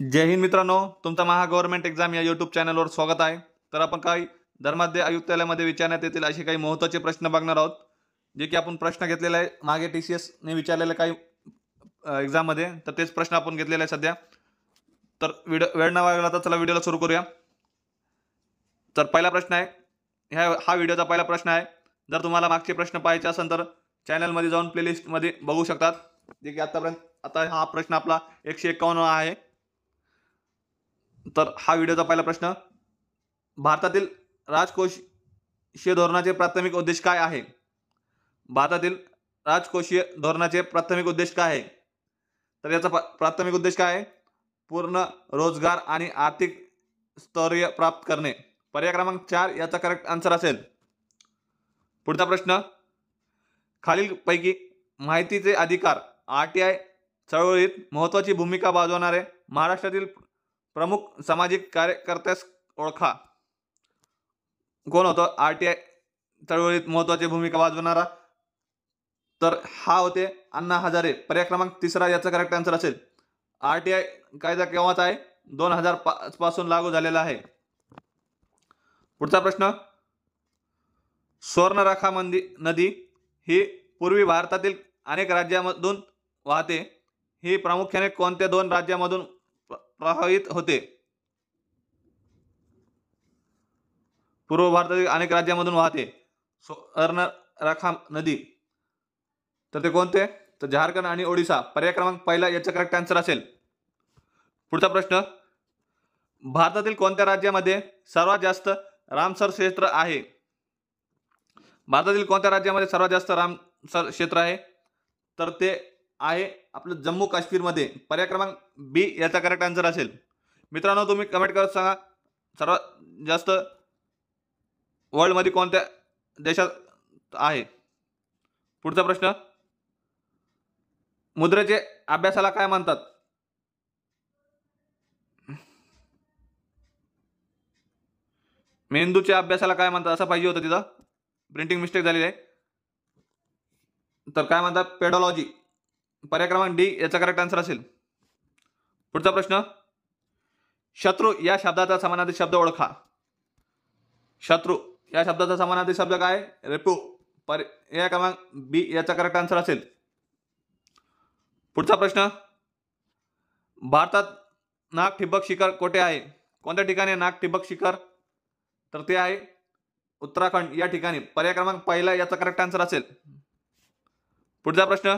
जय हिंद मित्रांनो, तुमचा महा government exam या यूट्यूब चॅनलवर स्वागत आहे. तर आपण काही धर्माद्य आयुक्तालयामध्ये विचारण्यात येतील असे काही महत्त्वाचे प्रश्न बघणार आहोत, जे की आपण प्रश्न घेतलेला आहे मागे TCS ने विचारलेले काही एक्झाममध्ये. तर तेच प्रश्न आपण घेतलेले आहे सध्या. तर वेळ न घालवता चला व्हिडिओला सुरू करूया. तर पहिला प्रश्न आहे, हा व्हिडिओचा पहिला प्रश्न आहे. जर तुम्हाला मागचे प्रश्न पाहायचे असेल तर चॅनलमध्ये जाऊन प्लेलिस्टमध्ये बघू शकतात, जे की आता हा प्रश्न आपला 151 आहे. तर हा व्हिडिओचा पहिला प्रश्न, भारतातील राजकोषीय धोरणाचे प्राथमिक उद्देश काय आहे? भारतातील राजकोषीय धोरणाचे प्राथमिक उद्देश काय आहे? तर याचा प्राथमिक उद्देश काय आहे? पूर्ण रोजगार आणि आर्थिक स्थैर्य प्राप्त करणे. पर्याय क्रमांक 4 याचा करेक्ट आन्सर असेल. पुढचा प्रश्न, खालीलपैकी माहितीचे अधिकार RTI चळवळीत महत्त्वाची भूमिका बजावणारे महाराष्ट्रातील प्रमुख सामाजिक कार्यकर्त्यास ओळखा. कोण होतं RTI चळवळीत महत्त्वाची भूमिका बजावणारा? तर हा होते अण्णा हजारे. पर्याय क्रमांक 3 याचा करेक्ट आन्सर असेल. RTI कायदा केव्हाचा आहे? 2005 पासून लागू झालेला आहे. पुढचा प्रश्न, स्वर्णरेखा नदी ही पूर्वी भारतातील अनेक राज्यांमधून वाहते. ही प्रामुख्याने कोणत्या दोन राज्यांमधून प्रवाहित होते? पूर्व भारतातील अनेक राज्यांमधून वाहते स्वर्णरेखा नदी. तर ते कोणते? तर झारखंड आणि ओडिशा. पर्याय क्रमांक 1 याचा करेक्ट आन्सर असेल. पुढचा प्रश्न, भारतातील कोणत्या राज्यामध्ये सर्वात जास्त रामसर क्षेत्र आहे? भारतातील कोणत्या राज्यामध्ये सर्वात जास्त रामसर क्षेत्र आहे? तर ते आहे आपलं जम्मू काश्मीरमध्ये. पर्याय क्रमांक B याचा करेक्ट आन्सर असेल. मित्रांनो, तुम्ही कमेंट करत सांगा सर्वात जास्त वर्ल्डमध्ये कोणत्या देशात आहे. पुढचा प्रश्न, मुद्रेचे अभ्यासाला काय म्हणतात? मेंदूच्या अभ्यासाला काय म्हणतात असं पाहिजे होतं, तिथं प्रिंटिंग मिस्टेक झालेली आहे. तर काय म्हणतात? पेडॉलॉजी. पर्याय क्रमांक D याचा करेक्ट आन्सर असेल. पुढचा प्रश्न, शत्रू या शब्दाचा समानार्थी शब्द ओळखा. शत्रू या शब्दाचा समानार्थी शब्द काय? रिपू. पर्याय क्रमांक B याचा करेक्ट आन्सर असेल. पुढचा प्रश्न, भारतात नाग ठिबक शिखर कोठे आहे? कोणत्या ठिकाणी नाग ठिबक शिखर? तर ते आहे उत्तराखंड या ठिकाणी. पर्याय क्रमांक 1 याचा करेक्ट आन्सर असेल. पुढचा प्रश्न,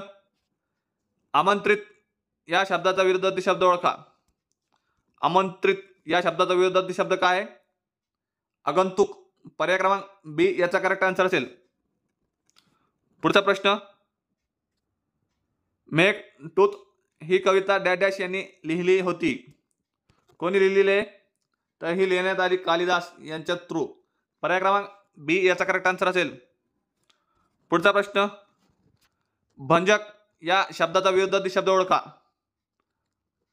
आमंत्रित या शब्दाचा विरुद्धार्थी शब्द ओळखा. आमंत्रित या शब्दाचा विरुद्धार्थी शब्द काय आहे? आगंतुक. पर्याय क्रमांक B याचा करेक्ट आन्सर असेल. पुढचा प्रश्न, मेघदूत ही कविता डॅश यांनी लिहिली होती. कोणी लिहिलेली आहे? तर ही लिहिण्यात आली कालिदास यांच्या थ्रू. पर्याय क्रमांक B याचा करेक्ट आन्सर असेल. पुढचा प्रश्न, भंजक या शब्दाचा विरुद्धार्थी शब्द ओळखा.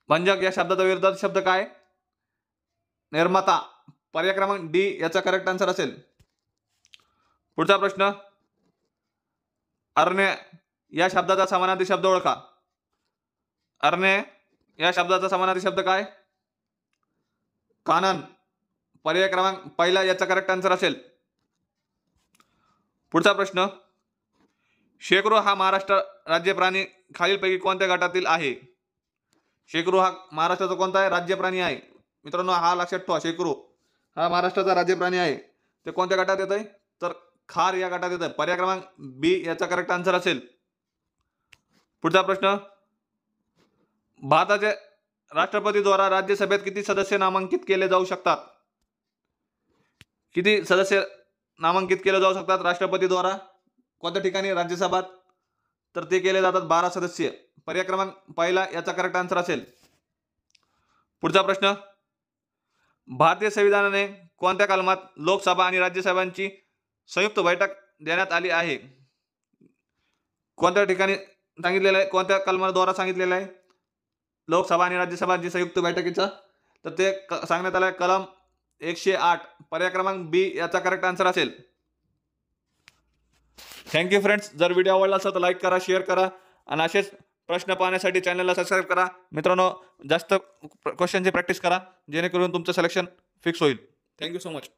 भंजक या शब्दाचा विरुद्धार्थी शब्द काय? निर्माता. पर्याय क्रमांक D याचा करेक्ट आन्सर असेल. पुढचा प्रश्न, अरण्य या शब्दाचा समानार्थी शब्द ओळखा. अरण्य या शब्दाचा समानार्थी शब्द काय? कानन. पर्याय क्रमांक 1 याचा करेक्ट आन्सर असेल. पुढचा प्रश्न, शेकरू हा महाराष्ट्र राज्य प्राणी खालीलपैकी कोणत्या गटातील आहे? शेकरू हा महाराष्ट्राचा कोणता आहे? राज्य प्राणी आहे. मित्रांनो, हा लक्षात ठेवा, शेकरू हा महाराष्ट्राचा राज्य प्राणी आहे. ते कोणत्या गटात येत आहे? तर खार या गटात येत आहे. पर्याय क्रमांक B याचा करेक्ट आन्सर असेल. पुढचा प्रश्न, भारताच्या राष्ट्रपतीद्वारा राज्यसभेत किती सदस्य नामांकित केले जाऊ शकतात? किती सदस्य नामांकित केले जाऊ शकतात राष्ट्रपतीद्वारा? कोणत्या ठिकाणी राज्यसभा? तर ते केले जातात 12 सदस्य. पर्याय क्रमांक 1 याचा करेक्ट आन्सर असेल. पुढचा प्रश्न, भारतीय संविधानाने कोणत्या कलमात लोकसभा आणि राज्यसभांची संयुक्त बैठक देण्यात आली आहे? कोणत्या ठिकाणी सांगितलेलं आहे? कोणत्या कलमाद्वारा सांगितलेलं आहे लोकसभा आणि राज्यसभांची संयुक्त बैठकीचं? तर ते सांगण्यात आलं आहे कलम 108. पर्याय क्रमांक B याचा करेक्ट आन्सर असेल. Thank you friends. जर व्हिडिओ आवडला असेल तर लाईक करा, शेअर करा आणि असेच प्रश्न पाहण्यासाठी चॅनलला सबस्क्राईब करा. मित्रांनो, जास्त क्वेश्चनची प्रॅक्टिस करा जेणेकरून तुमचं सिलेक्शन फिक्स होईल. Thank you so much.